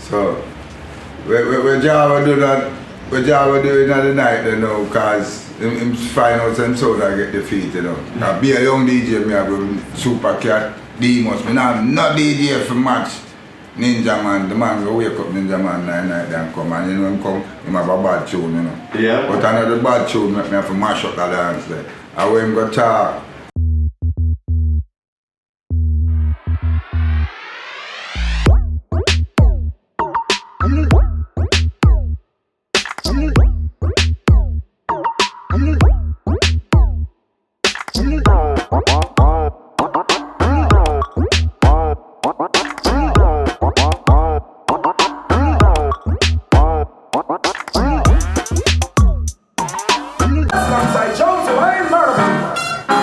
So, we Java do that, we Java do it in the night, you know, because him find out some sound I get defeated, you know. Now, be a young DJ, me have a Super Cat, Demos, me not DJ for match. Ninja Man, the man go wake up Ninja Man 9 night and come, and you know him come, him have a bad tune, you know. Yeah. But another bad tune make me have to mash up the dance there. And when him go talk,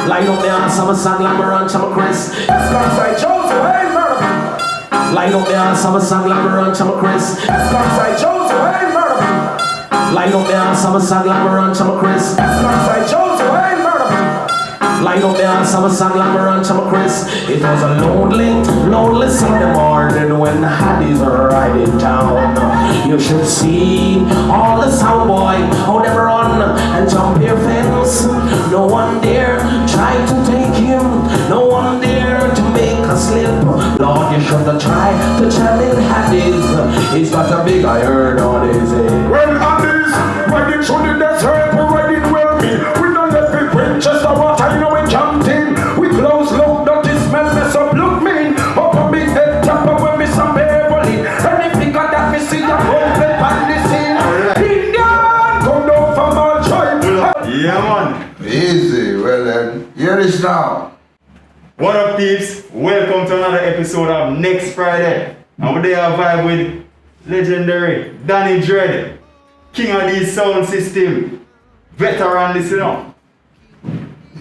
Line up there on summer song like run chama Chris. Alongside Joseph, hey murder people. Line up there on summer song like run chama Chris. Alongside Joseph, hey murder people. Line up there on summer song like run chama Chris. Alongside Joseph, hey murder people. Line up there on summer song like run chama Chris. It was a lonely Sunday morning when the Haddies were riding down. You should see all the sound boy how they run and jump your fence. No one dare try to take him. No one dare to make a slip. Lord, you should have tried to challenge Haddies. He's got a big iron on his head. Well, Haddies, riding through the desert, we're riding well me. We don't let it Winchester water, you know we jumped in. We close look, dirty smell, mess up, look mean. Up on big head, tap up when we some Beverly. And if you got that, we see the whole flip on the scene. Indian, come down from our tribe. Yeah, man. easy, well then, here it is now. What up, peeps? Welcome to another episode of Next Friday. And we there vibe with legendary Danny Dread, king of the sound system, veteran this, you know.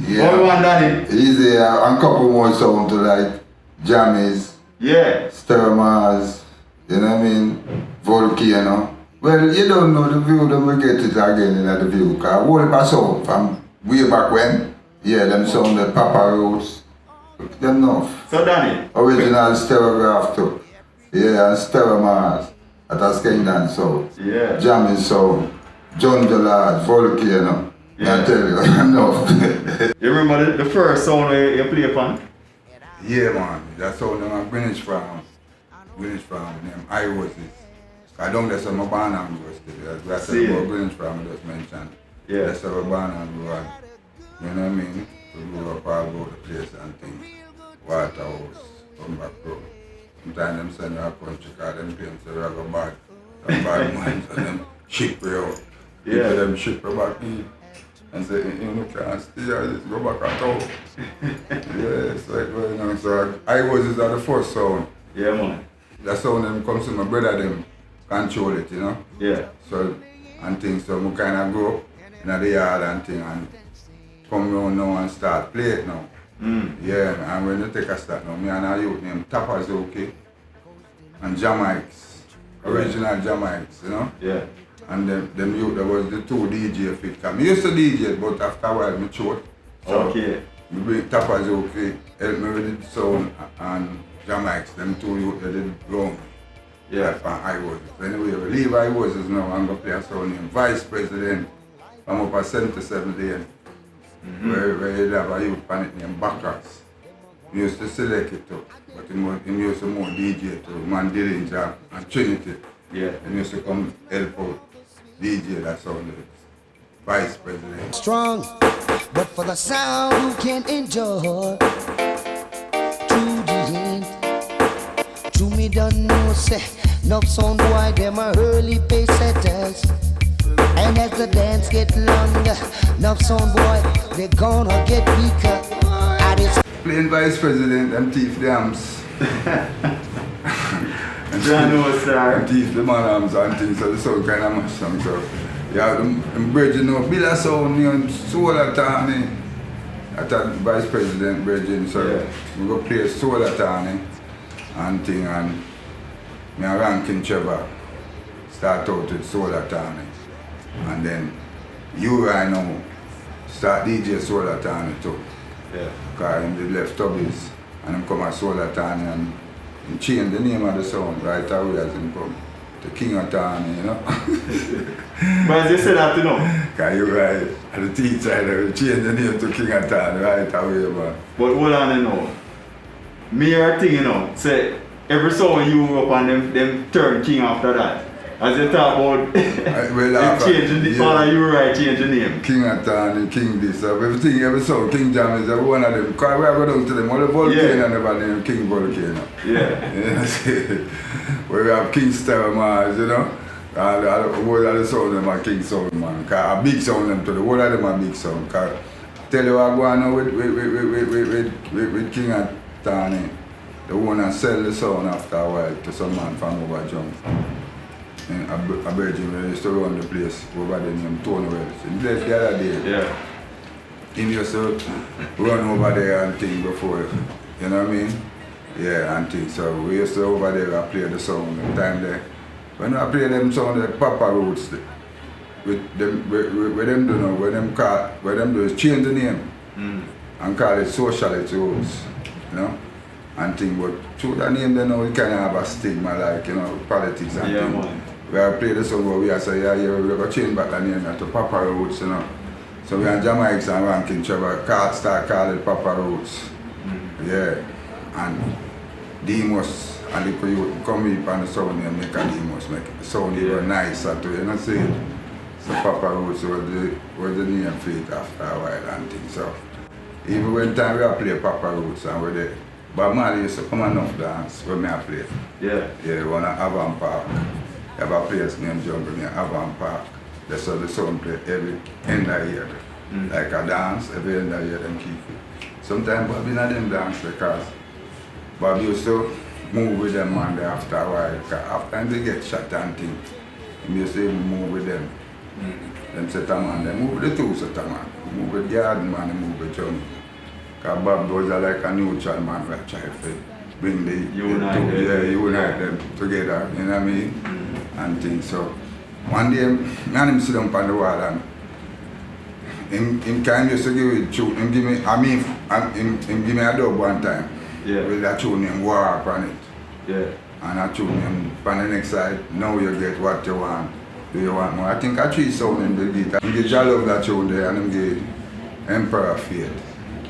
Yeah. What we want, Danny? Easy, and couple more sound to like Jammies, Yeah. Sturmers, you know what I mean? Volcano. Well, you don't know the view, then we get it again in the view. Cause whole of sound from way back when, yeah, them sound the Papa Roots, them enough. So, Danny. Original Stereograph too. Yeah, and Sturmers, at a Skengdan sound. Yeah. Jammies sound, John Delard, Volcano. Yeah. I tell you, enough. You remember the first song you play upon? Yeah, man. That's how them Greenwich from name I was it. I don't that's my born and grew still. That's See. about Greenwich from I just mentioned. Yeah. That's how born and grew up. You know what I mean? We grew up all over the place and things. Waterhouse, come back road. Sometimes them send you a country because them parents say we go bad. Them bad minds and them ship we out. Yeah. People them ship we back in. And say, you can't stay here, just go back at home. Yeah, so it going on. So I was is the first sound. Yeah, man. That sound them comes to my brother them control it, you know. Yeah. So and things so we kinda go up in the yard and thing and come round now and start play it now. Yeah, and when you take a start now, me and a youth named Tapazoki and Jamaics. Original Jamaics, you know? Yeah. And them youth, there was the two DJ fit. I used to DJ, but after a while, I choked. So Okay. we bring Tapazoki, help me with the sound, and Jamaics, them two youth, they did wrong. Yeah. From I was. Anyway, we leave I was now and go play a sound named Vice President. I'm up at 77 then. Where you have a youth pan it named Bacchus. He used to select it too, but he used to more DJ too, Man Dillinger and Trinity. Yeah. And used to come help out DJ that sound Vice President. Strong, but for the sound who can endure to the end. To me don't know say, no sound boy them are early pace setters. And as the dance get longer, no sound boy they gonna get weaker. And it's Playing Vice President, them thief dams. John Star. Them thief the man arms and things, so the sound kind of much some so. Yeah, them bridge, you know, Bill sound, you know, solar Tani. At that Vice President bridging, so Yeah. we go play solar Tani and thing, and me and Rankin Trevor start out with solar Tani. And then you right now start DJ solar Tani too. Yeah. Because him did left Tubbies and him come at solar Tani and He changed the name of the sound right away as him come. The King of Tawny, you know. But as you said that, you know. Because you're right. And the teacher, they changed the name to King of Tawny right away, man. But hold on, you know. Me hear a thing, you know, say every song you grew up and them turn king after that. As you talk about them changing the father, you right, change the name. King of Tawny, King this, everything, every song, King Jam is every one of them. Because we have to go down to them, all the volcano never named King Volcano. Yeah. You know, see, we have King Star Mars, you know. All of the sound them are King Sound, man. Because a big sound them to the whole of them are big sound. Because tell you what going on with King of Tawny, the owner sell the sound after a while to some man from over Jones. And a Virgin used to run the place over there named Tony Wells. He left the other day. Yeah. He used to run over there and things before, you know what I mean? Yeah, and things. So we used to over there and play the song the time there. When I play them song, the Papa Roots, with them do now, what them do is change the name and call it Sociality Roots, you know? And thing, but through the name they know we kind of have a stigma like, you know, politics and thing. Man. We have played the song where we are say, yeah, we're going to change back the name to Papa Roots, you know. So we are in Jamaica and ranking Trevor, start calling it Papa Roots. Yeah. And Demos and the youth come in on the sound and make a Demos, make the sound even nicer too, you know see it? So Papa Roots was the name for it after a while and things. So even when time we are play Papa Roots and we're there. But Marley used to come enough dance when I play. Yeah. Yeah, one at Avon Park. Have a place named Jungle near Avon Park. That's how the sound play every end of the year. Like a dance, every end of the year them keep it. Sometimes Bobby not them dance because Bobby used to move with them man there after a while. Because after they get shot and things, he used to move with them. Them set a man, they move with the two set a man. Move with Garden man, they move with Jungle. Because Bob was like a neutral man that tried to bring the unite them together, you know what I mean? And things. So one day, me and him sit down on the wall and him kind of used to give me tune. Him give me a dub one time. Yeah. With a tune named War Up on it. Yeah. And I tune him on the next side, now you get what you want. Do you want more? I think I 3 sound in the guitar. Him give Jalove that tune there and him give Emperor Fate.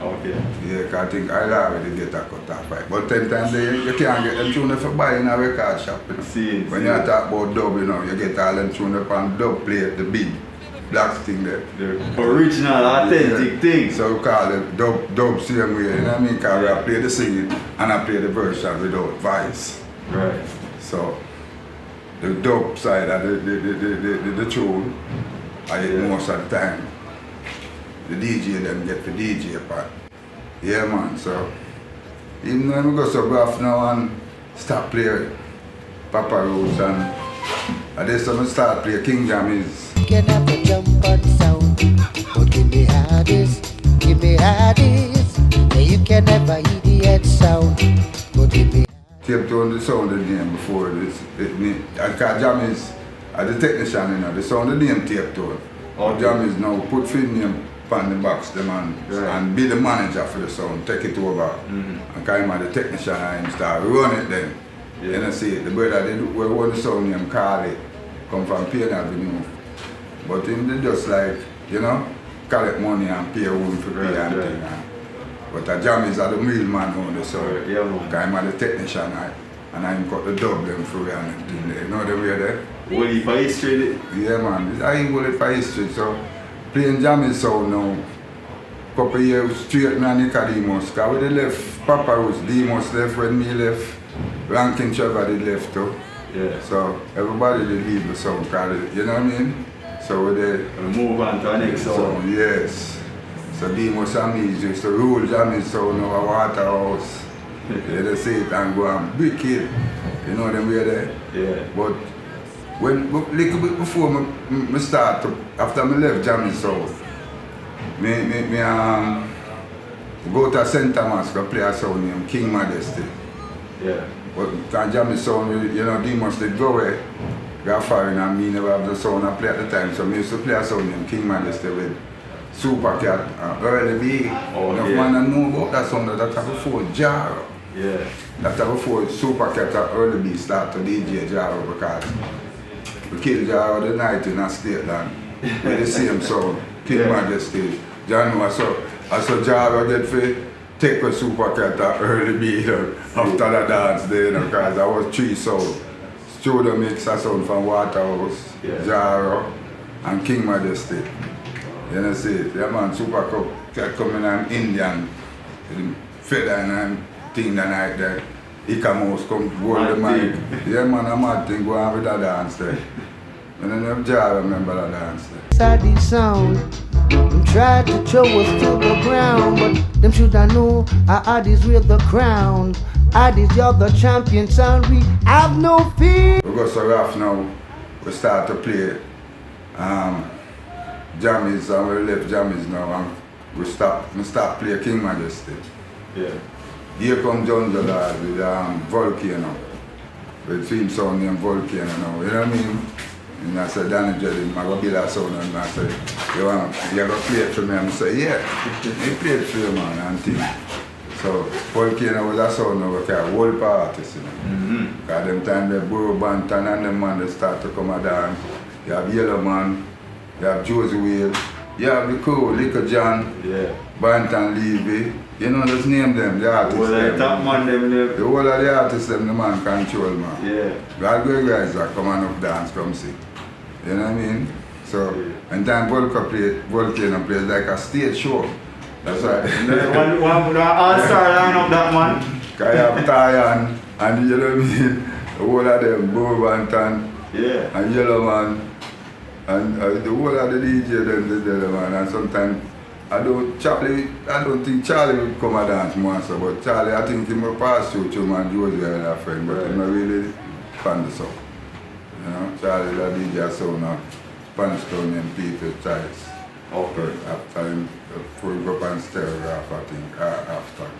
Okay. Yeah, cause I think I'll already get a cut off right. But 10 times you can't get them tune for buy in a record shop. You know? See, When you talk about dub, you know, you get all them tune up on dub plate, the big black thing there. the original, authentic thing. So we call it dub same way, you know what I mean? Because I play the singing and I play the version without voice. Right. So the dub side of the tune, I hit most of the time. The DJ them get the DJ part. Yeah man, so even when we go so rough now and start playing Papa Roots and this time I start play King Jam is Can have a jump on sound, but give me hardest, give me hardest. Now you can never hear the head sound, but give me tape tone the sound the name before this. And cause Jam is the technician, you know, the sound the name tape tone. Okay. Jam is now put film name on the box them and be the manager for the sound, take it over. And cause him the technician and him start run it then. Yeah. You know see the brother they do we run the sound name Carly, come from Payne Avenue. But him they just like, you know, collect money and pay room for pay and Right. thing. But a Jam is the real man on the sound. Yeah, man. Cause him the technician and I'm got the dub them for and thing there. You know the way there? What if I history? Yeah man, I ain't going for history, so playing Jammy sound now. Couple years straight me and Nicodemus. Cause when they left Papa Roots, Demos left when me left, Rankin Trevor they left too. Yeah. So everybody they leave the sound, cause you know what I mean? So we they We'll move on to our next song. yes. So Demos and me used to rule Jammy sound over Waterhouse. They say it and go and big kid. You know them way there? Yeah. But when little bit before me start to, after me left Jammy South, me go to St. Thomas to play a sound named King Majesty. Yeah. But can Jammy sound, you know, Demos did go away, got foreign and me never have the sound I play at the time. So me used to play a sound named King Majesty with Super Cat and Early B. Oh, Enough yeah. man know about that sound that before Jar. Yeah. That's before Super Cat and Early B start to DJ Jaro because we killed Jaro the night in a state land with the same sound, King Yeah. Majesty. John I saw Jaro get for take a Super Cat and Early B after the dance there, you know, because I was 3 sound. Studio mix a sound from Waterhouse, Yeah. Jaro and King Majesty. You know see it? Yeah man, Super Cat coming on Indian, feather and thing the night there. Icamos come hold the Mad mic. Yeah man, a mad thing go on with the dance there. And then if Jah remember the dance there. Inside the sound, them tried to throw us to the ground, but them should have known our Addis with the crown. Addis, you're the champion sound, we have no fear. We go so rough now, we start to play jammies and we left jammies now and we start play King Majesty. Yeah. Here come John Jolard with Volcano. With theme sound named Volcano now, you know what I mean? And I said, Danny Jordan, I go build a sound and I said, you go play it for me? I said, yeah, he played it for you man and thing. So Volcano was a sound now we can hold for artists, you know. Because them time the Burro Banton and them man they start to come and dance. You have Yellow Man, you have Josie Whale, you have the crew, Little John, Yeah. Banton Levy. You know, just name them, the artists. Well, them. the top man them The live. whole of the artists them the man control man. Yeah. God great guys that come and up dance, come see. You know what I mean? So when time Volcano plays like a stage show. That's right. One all-star lineup that man. Cause you have Tyan and you know what I mean? The whole of them, Burro Banton Yeah. and Yellow Man and the whole of the DJ them the man and sometimes I don't think Charlie would come and dance more so, but Charlie I think he will pass through man Josie and a friend, but he's not really fan the song. You know, Charlie the DJ sound of Spanish Town named People Tights. Okay. After him pull up and stereograph I think after.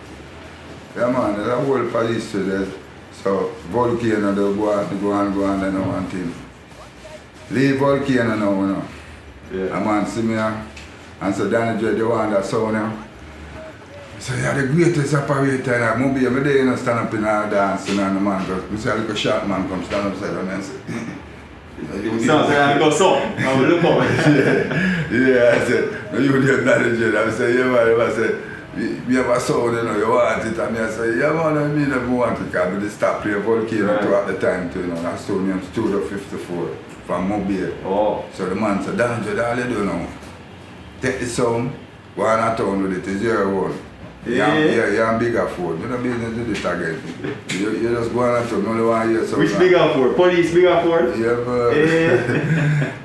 Yeah man, there's a whole for history there. So Volcano they'll go on then now and thing. Leave Volcano now, you know. Yeah. A man see me and so Danny J, they want that sound now. So you're the greatest operator and I'm be every day you know, stand up in our dance and the man goes, I see a little short man come stand upside down and say, Sounds like I go so. I will look over. yeah, I said, no, you the Danny J. I said, yeah man, I said, we have a sound, you know, you want it and I say, yeah man, I mean I want it because we start playing Volcano at the time too, you know, that sound named Studio 54 from Mobile. Oh. So the man said, Danny J, all you do now, take the sound, go on a town with it, it's your own. Yeah. You're on bigger phone. You don't business do this again. You just go on a town, only one year. Which bigger for? Police bigger for? Yeah, but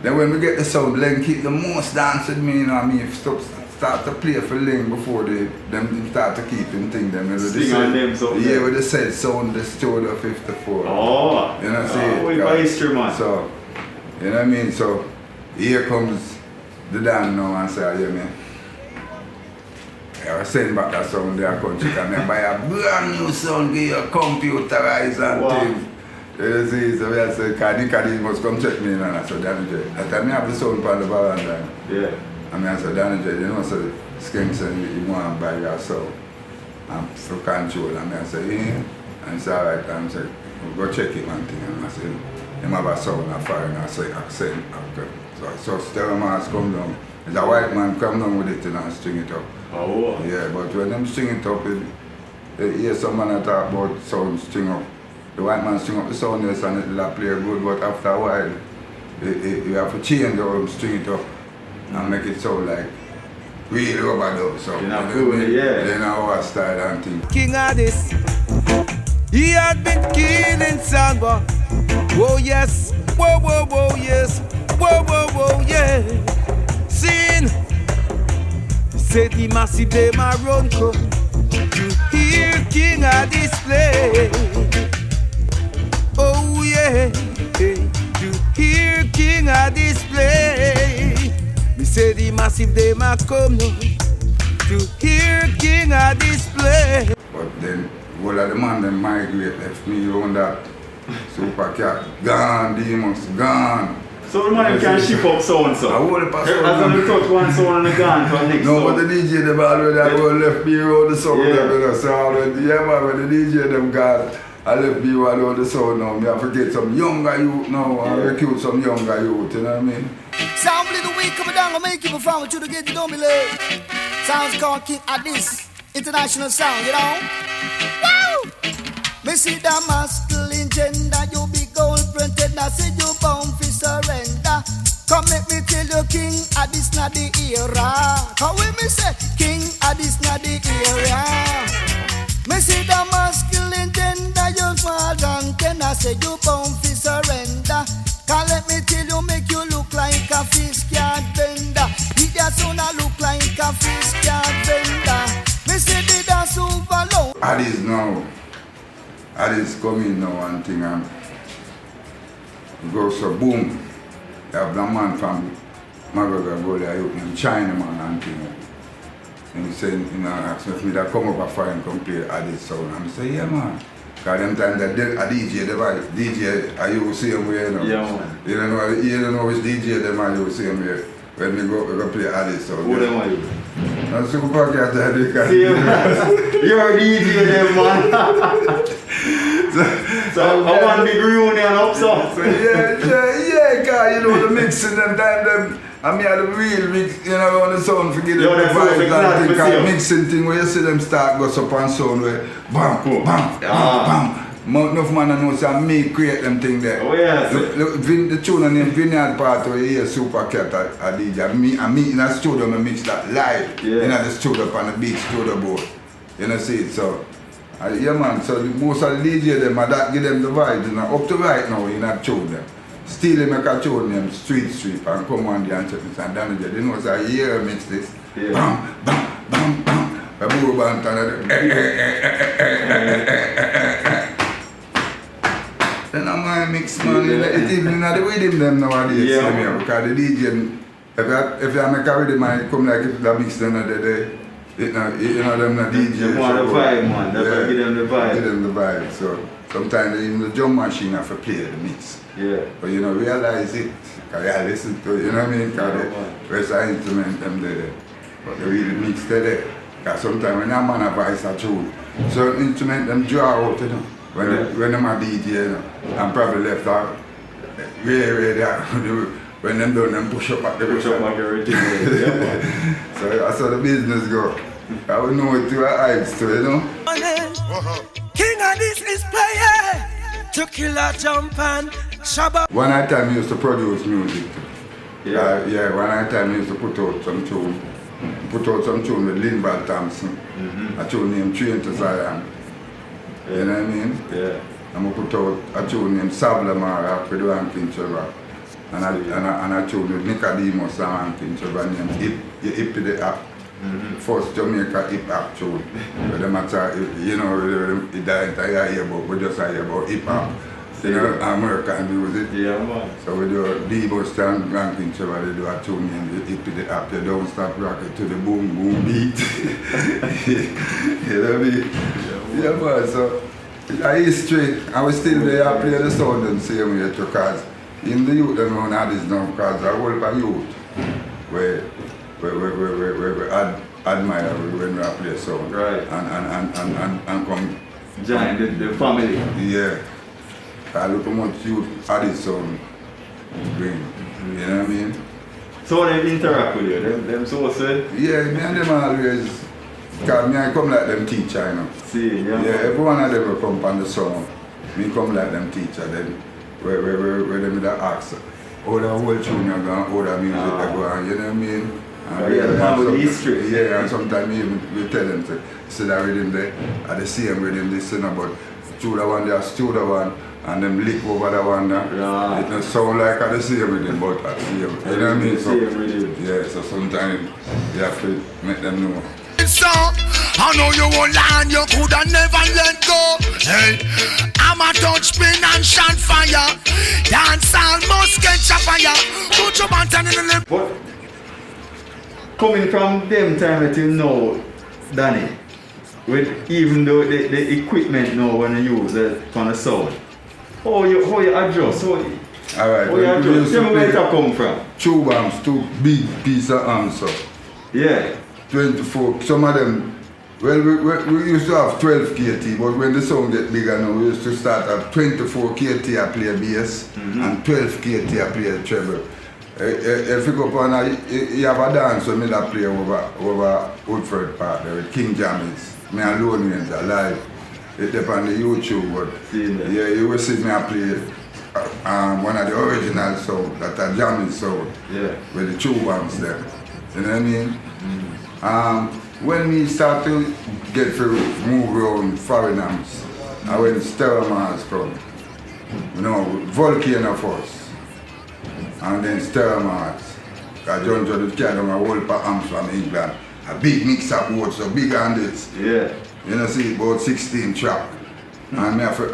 then when we get the sound, Len keep the most dance with me, you know what I mean? Start to play for Len before them start to keep him thing. Them, Sting on them something. Yeah, with the said sound, the Studio 54. Oh. You know what I'm Oh, saying? we buy history man. So, you know what I mean? So, here comes the Dan now and say, yeah, man. I was sending back that sound there country and then buy a brand new sound, get your computerized and Wow. things. You see, so I said, Kadi must come check me and I said, Danny J. That time I have the sound on the veranda. Yeah. And I said, Danny J, you know, so Skink said, you want to buy your sound and for control. And I said, yeah. And he said, all right. And I said, go check it and thing. And I said, him have a sound and fire and I said, accent. So Stereo Mars come down. It's a white man come down with it and string it up. Oh. Yeah, but when them string it up, you hear some man talk about sound string up. The white man string up the sound yes, and it will play good, but after a while, you have to change how them string it up and make it sound like real rubber dub. So, You're not cool, yeah. Then our style and thing. King of this, he had been killing sound, but whoa yes, whoa yes, whoa yeah. Sin, say the massive they my run come to hear King of this place. Oh yeah, to hear King of this place. Me say the massive they my come now to hear King of this place. But then, all of the man them migrate left me on that Super Cat. Gone, Demons, gone. So the man can ship up sound, so. I won't pass As on. on the touch one sound and the gone to the next No, but sound. the DJ them already I go left me around the sound Yeah. them, you know. So already, yeah man, when the DJ them gone, I left me around the sound now. Me have to get some younger youth now and recruit some younger youth, you know what I mean? Sound little week coming down, I'll make you perform with you to get you don't believe. Sounds called King Addis, international sound, you know? Woo! Me see the masculine gender, you big old pretender, say you bound for surrender. Come let me tell you, King Addis not the era. Come with me say, King Addis not the era. Me see the masculine gender, you small and tender, say you bound for surrender. Can let me tell you, make you look like a fish card vendor. He just wanna look like a fish card vendor. Me see the dance super low. Addis now. Addis coming now and thing and go so boom. You have the man from McGregor go there, you in China man and thing. And he said, you know, asked me if me that come up a fire and come play Addis sound. And I say, yeah man. Because them time that a DJ device, DJ are you same way, you know? Yeah, man. You don't know which DJ them are you same way. When we go play Addis sound. Who them are you? And super cat that they can. See, you're a DJ then, man. So I want big reunion up, so. So yeah, guy, you know the mixing them time them. I mean the real mix, you know, on the sound forget Yo, the that's vibes so and class, thing. we see Cause 'em. mixing thing where you see them start goes up on sound where bam, Cool. bam, bam. Enough man know say me create them thing there. Oh yes. Look, the tune named Vineyard Part where you hear Super Cat a DJ. Me in a studio me mix that live. Yeah. In the studio on the big studio board. You know see it so. Yeah man, so most of the DJ them that give them the vibe, you know, up to right now you not tune them. Still they make a tune them Street Sweep and come on there and check this and damage it. You know so a year mix this. Yeah. Bam, bam, bam, bam. A boo band and then I'm my mix man, it even at the rhythm them nowadays, Yeah. see me, because the DJ, if you make a rhythm man, it come like if the mix them the day. You know them not DJ. You want the vibe, man. That's why give them the vibe. Give them the vibe. So sometimes even the drum machine have to play the mix. Yeah. But you know, realize it. Because you listen to it, you know what I mean? Because Yeah, the rest of the instrument them there. But they really mix there. Because sometimes when a man a voice a tune, certain instrument them draw out, you know. When them a DJ, you know. And probably left out way there. When them done, them push up at the Push up like everything. Yeah, man. So that's how the business go. I would know it to a heights too, you know. King Addis is playing to kill a jump and shabba. One night time I used to produce music. Yeah. Yeah, one night time I used to put out some tune. Put out some tune with Lindbergh Thompson. A tune named Train to Zion. You know what I mean? Yeah. I'm gonna put out a tune named Sabla Mara with Rankin Trevor. And a tune with Nicodemus and Rankin Trevor named Hip the App. First Jamaica hip hop tune. Where them attack, you know, it entire year about, we just hear about hip hop. You know, American music. Yeah, man. So we do D-Bus and Rankin Trevor, they do a tune named Hip the App. They don't stop rocking to the boom boom beat. You know what I mean? Yeah man, so a history, and we still there play the sound and same way because in the youth them around Addis now because a whole of youth where we admire when we play sound. Right. And come. Join the family. Yeah. I look how much youth Addis sound bring. You know what I mean? So they interact with you, them so say? Yeah, me and them always, because me I come like them teacher, you know. See, yeah. Yeah, every one of them will come on the song. Me come like them teacher, then where them that ask, how the whole tune you go and how the music they go on, you know what I mean? And Yeah, the family history. Yeah, and sometimes we tell them to see that rhythm there, at the same rhythm they sing about through the one there, still the one, and them lick over the one there. Yeah. It don't sound like at the same rhythm, but at the same, you know what I mean? So, Same rhythm. yeah, so sometimes you have to make them know. So, I know you won't land, you coulda never let go. Hey, I'm a touch spin and shot fire. Dance all must catch a fire. Put your button in the lip. But coming from them time that you know, Danny, with even though the equipment now when you use it on the sound, how you adjust, Alright, Oh, yeah, we true. used Tell to me where it play come from. two amps, two big piece of amps up. Yeah. 24, some of them, well, we used to have 12 KT, but when the sound get bigger now, we used to start at 24 KT I play bass and 12 KT I play treble. If you go on, you have a dance with me that play over Woodford Park there with King Jammys. Me and Lone Ranger live. It's up on the YouTube, but yeah, you will see me I play one of the original sound, that are Jammys sound, with the tube amps there. You know what I mean? When we start to get to move around foreign amps, I went Stereomars come. You know, Volcano first. And then Stereomars. Because John Jordan carried on a whole pack amps from England. A big mix-up board, so big on this. Yeah. You know, see, about 16 track. And me have to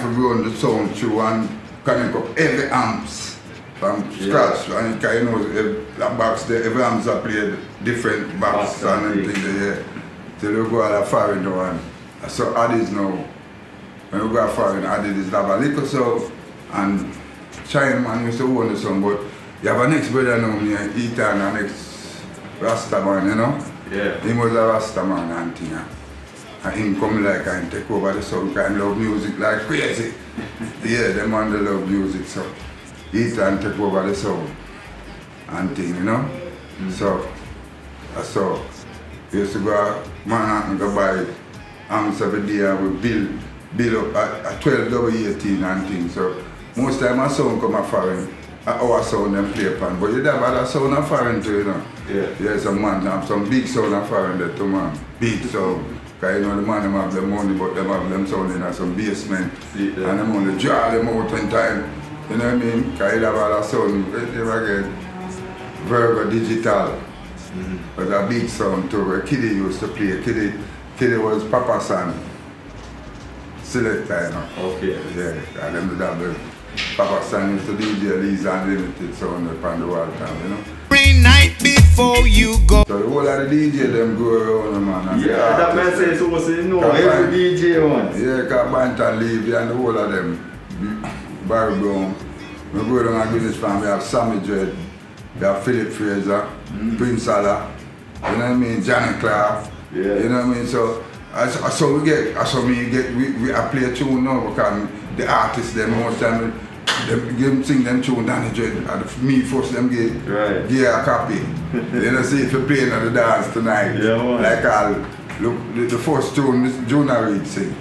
run the sound through and connect up every amps from scratch. And you know, that box there, every amps are played different box and things there. Till we go out of foreign one. So Addis now, when we go out foreign, Addis have a little sound and China man used to own the song, but you have a next brother now, Ethan, and next Rasta man, you know? Yeah. He was a Rasta man and thing. And him come like and take over the sound and love music like crazy. Yeah, them man they love music, so Ethan take over the sound and thing, you know? So we used to go Manhattan and go buy amps every day and we build up a 12W18 and things. So most time a sound come a foreign, our sound them play upon. But you have other sound a foreign too, you know. Yeah, some man have some big sound a foreign there too, man. Big sound. Because you know the man them have them money, but them have them sound in some basement. And them only draw them out in time. You know what I mean? Because you have other sound, they never get Virgo Digital. But a big sound too, where Kiddy used to play. Kiddy was Papa San selector, you know. Okay. Yeah, and them did have the Papa San used to DJ Lee's Unlimited sound upon the wall time, you know. Every night before you go. So the whole of the DJ them go around, man. And Yeah, that man says so was know every DJ one. Yeah, because Bantan Levy and the whole of them, Barry Brown. We go down and Greenwich Farm, we have Sammy Dread, we have Philip Fraser, Prince Allah, you know what I mean, Johnny Clark, you know what I mean, so we play a tune now because the artists them most time them give them sing them tune Danny Dread and me first them give a copy. You know, see if you playing at the dance tonight. Yeah, man. Like look the first tune Miss Jonah Reid sing.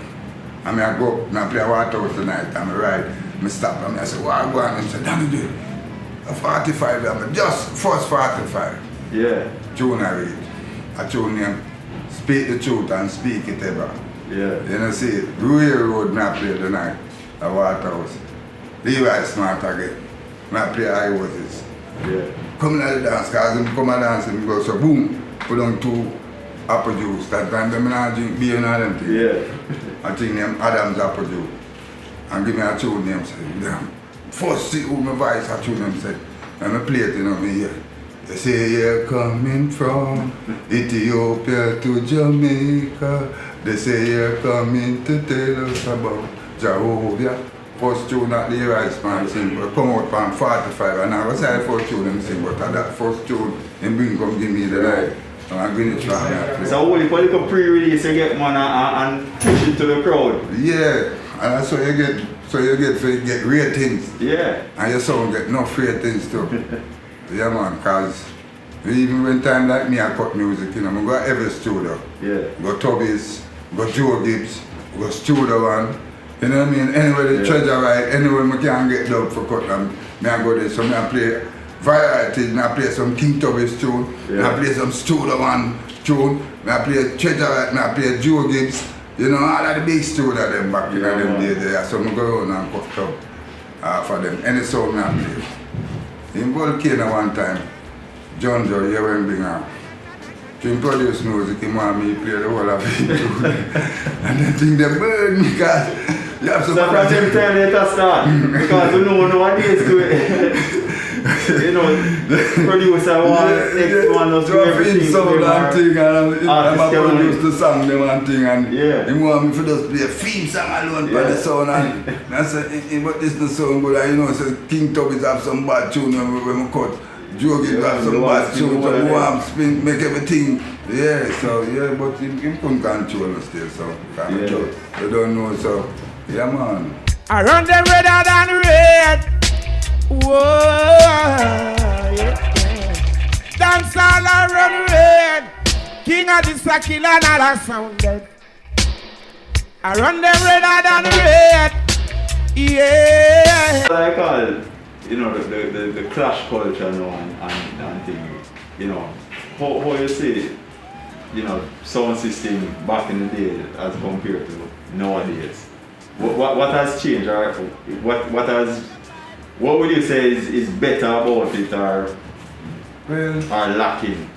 I mean I go up and I play a Waterhouse tonight and I ride, I stop and I say, what I go on and say, Danny Dread, a 45, I'm just first 45. Yeah. Jonah Reid. A tune name. Speak the truth and speak it ever. Yeah. You know, see, Rui Road, I play tonight, at Waterhouse. Levi Smart again, I play High Horses. Yeah. Come to the dance, because him come and dance and go, so boom, put on 2 apple juice. That time them not drink beer and all them things. Yeah. I think them Adam's apple juice. And give me a tune name, say, damn. First see who my voice, I tune them, say, and I play it, you know, me here. They say you're coming from Ethiopia to Jamaica. They say you're coming to tell us about Jehovah. First tune that the Rice Man sing, but come out from 45 and I was say first tune them sing, but that first tune him bring come give me the light. And I'm going to try that. So only for like a pre-release you get man and push it to the crowd. Yeah, and that's how you get ratings. Yeah. And your song get enough ratings too. Yeah man, cause even when time like me I cut music, you know, I go every studio. Yeah. Go Tubby's, go Joe Gibbs, go Studio One. You know what I mean? Anywhere the treasure right, anywhere I can get dub for cut them, I go there. So I play variety, I play some King Tubby's tune, I play some Studio One tune, I play treasure right, I play Joe Gibbs. You know, all of the big studio them back in them days there. So I go around and cut up for them. Any song I play. In Volcano one time, John Joe, you went bring out. To produce music, he want me to play the whole of it too. And then think they burn me because you have some... So from them time they start, because you know nowadays to it. you know, producer one, X one, us do everything. Sound and thing, and I'm a Artist can produce the song them and thing, and Yeah. he want me to just play a theme song alone for the sound, and I said, but this the sound good, and you know, so King Tubby's have some bad tune when we cut. Jogi have some bad tune, so warm spin, make everything. Yeah, so yeah, but he couldn't control us still, so you don't know, so yeah, man. I run them redder than red. Whoa, yeah. Dance all I run red. King of the Sakila and all I sounded. I run them redder than red. Yeah. What I call, you know, the clash culture now and thing, you know, how you see, you know, sound system back in the day as compared to nowadays. What has changed, or what would you say is better about it, or lacking?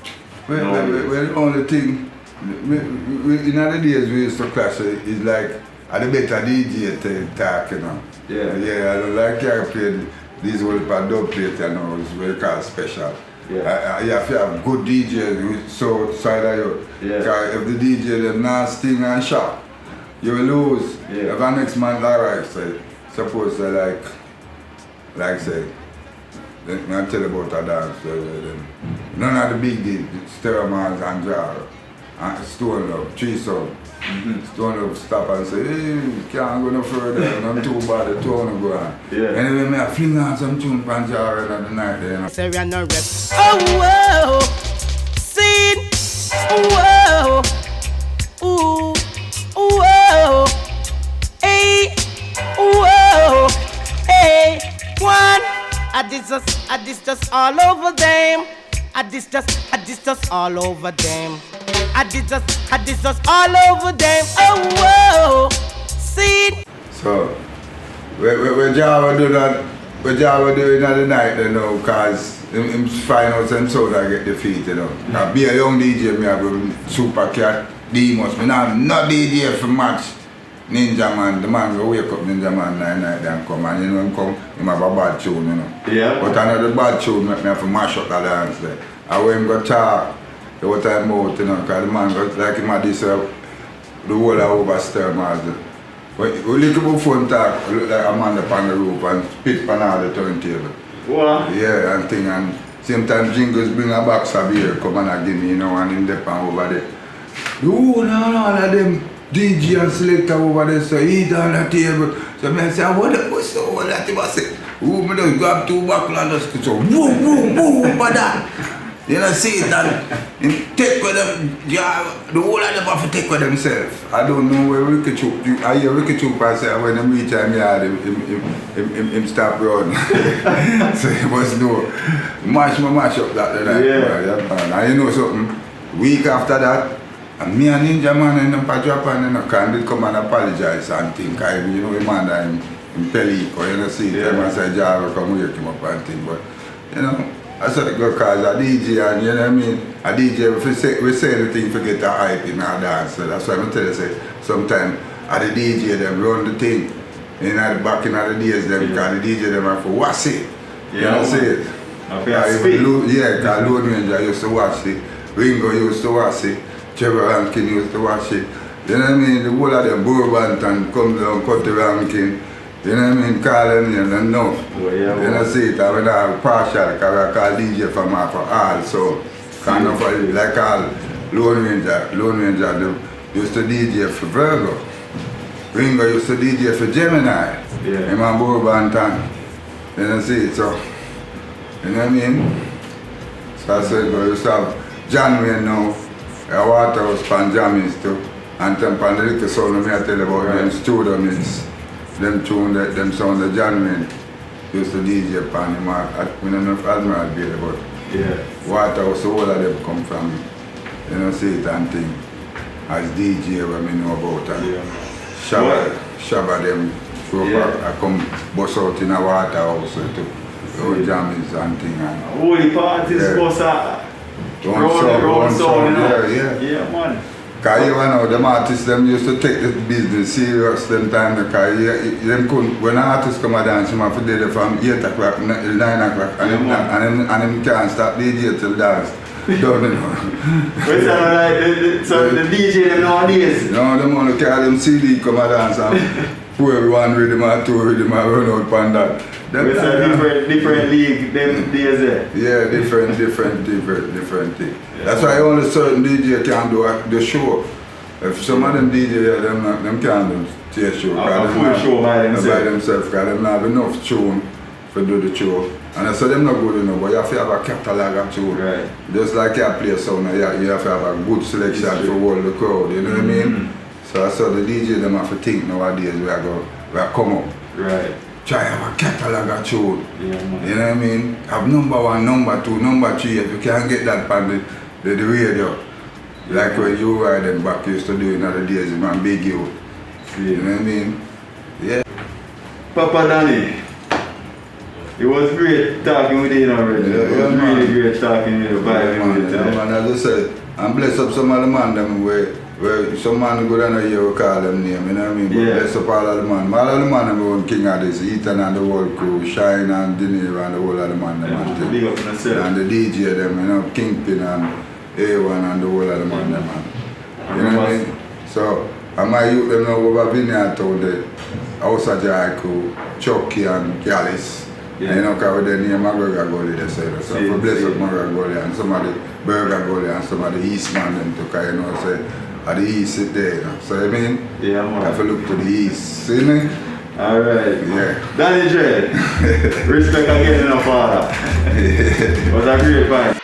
Well, the only thing, in other days we used to clash, is like, are the better DJ to talk, you know. Yeah. Yeah, I don't like I played these old dub plate, you know, it's very called special. Yeah. You have to have good DJs with so side of you. Yeah. Because if the DJ them not sting and sharp, you will lose. Yeah. If the next man alright, say, suppose they like say, let me tell you about a dance. None of the big deal, Steromans and Jar, and Stone Love, Tree Sound. Stone Love stop and say, hey, can't go no further, not too bad, the tone go on. Yeah. Anyway, I fling on some tune from Jar in the night there, you know. Say we are no rest. Oh, whoa, scene. Whoa, ooh, whoa, hey, whoa, hey, one. I this just all over them. I this just all over them. I this just all over them. Oh, whoa, scene. So, we Java do that, we Java do it in the night, you know, because him find out some sound I get defeat, you know. Now, be a young DJ, me have a Super Cat, Demos, me not DJ for match Ninja Man. The man go wake up Ninja Man 9 night and come, and you know him come, him have a bad tune, you know. Yeah. But another bad tune make me have to mash up the dance there. And when him go talk, the whole time out, you know, because the man got like him at this, the whole over Stermaz. We little before him talk, look like a man up on the roof and spit on all the turntable. What? Yeah, and thing, and same time Jingles bring a box of beer, come and give me, you know, and him depend over there. No, all of them DJ and selector over there, so eat on the table. So I say, what's the whole that him say? Who me just grab 2 buckles and just so woo, but that. You know, see it and take with them, yeah, the whole of them have to take with themselves. I don't know where Ricky Choop, I hear Ricky Choop I say when him reach him yard, him stop running. So he must know, mash up that night. Yeah. And you know something, week after that, and me and Ninja Man in the Japan, you know, can come and apologize and think, you know, him and him Pelico, you know, see it, and say, Java come wake him up and think, but, you know, I said go cause a DJ and you know what I mean? A DJ we say anything for get a hype in our dance. So that's why I tell you say sometimes at the DJ them run the thing. In the back in the days them because the DJ them have to watch it. You know see it? Because Lone Ranger used to watch it, Ringo used to watch it, Trevor Rankin used to watch it. You know what I mean? The whole of them Bourbon and come down, cut the Rankin. You know what I mean? Call them and no. You know see it, I mean I have partial because I call DJ from her for all, so kind of like all Lone Ranger them used to DJ for Virgo. Ringo used to DJ for Gemini. Yeah. Him and Bourbon Tan. You know see it, so you know what I mean? So I said we used to have John Wayne now, a Waterhouse pan jammies too. And them pan the little sound me I tell you about them studio mix. Them tune that them sound the John Wayne used to DJ pan him. I don't know if Admiral be there, but Waterhouse, so all of them come from, you know, see it and thing. As DJ what me know about and Shabba them I come bust out in a Waterhouse too. All jammies and thing and holy parties was Round sound, yeah. yeah. Yeah, man. Because you know, them artists them used to take this business serious them time because them couldn't, when an artist come and dance, you have to do it from 8 o'clock till 9 o'clock and them can't stop DJ till dance. Don't you know? So the DJ them nowadays? No, them only carry them CD come and dance and pour everyone rhythm and two rhythm and run out on that. It's a different league them days there. Yeah, different thing. Yeah. That's why only certain DJ can do the show. If some of them DJ here, them can't do the show. A full show by themselves. Because they don't have enough tune to do the show. And so them not good enough, but you have to have a catalog of tune. Right. Just like you play a sound, you have to have a good selection for all the crowd, you know what I mean? So I saw the DJ them have to think nowadays we are come up. Right. Try have a catalog of tune. Yeah, man. You know what I mean? Have number 1, number 2, number 3. If you can't get that on the radio, like when you were then back used to do in other days, man, big you. You know what I mean? Yeah. Papa Danny, it was great talking with you already. It was really great talking with you. Man, as I said, I'm blessed up some of the man them where some man go down here we call them name, you know what I mean? But bless up all of the man. All of the man them own king of this, Ethan and the whole crew, Shine and Dinero and the whole of the man them. Big up on yourself. And the DJ them, you know, Kingpin and A1 and the whole of the man them, man. You know what I mean? So, and my youth them now over Vineyard Town, the House of Joy crew, Chucky and Gallus. Yeah. You know, because with the name McGregor Gully, they say. So, for bless up McGregor Gully and some of the Burger Gully and some of the Eastman them too, because you know, say, at the east sit there, you know. So, I mean, yeah, man. you have to look to the east, see me? Alright. Yeah. Danny Dread, respect again, enough, father. It was a great fight.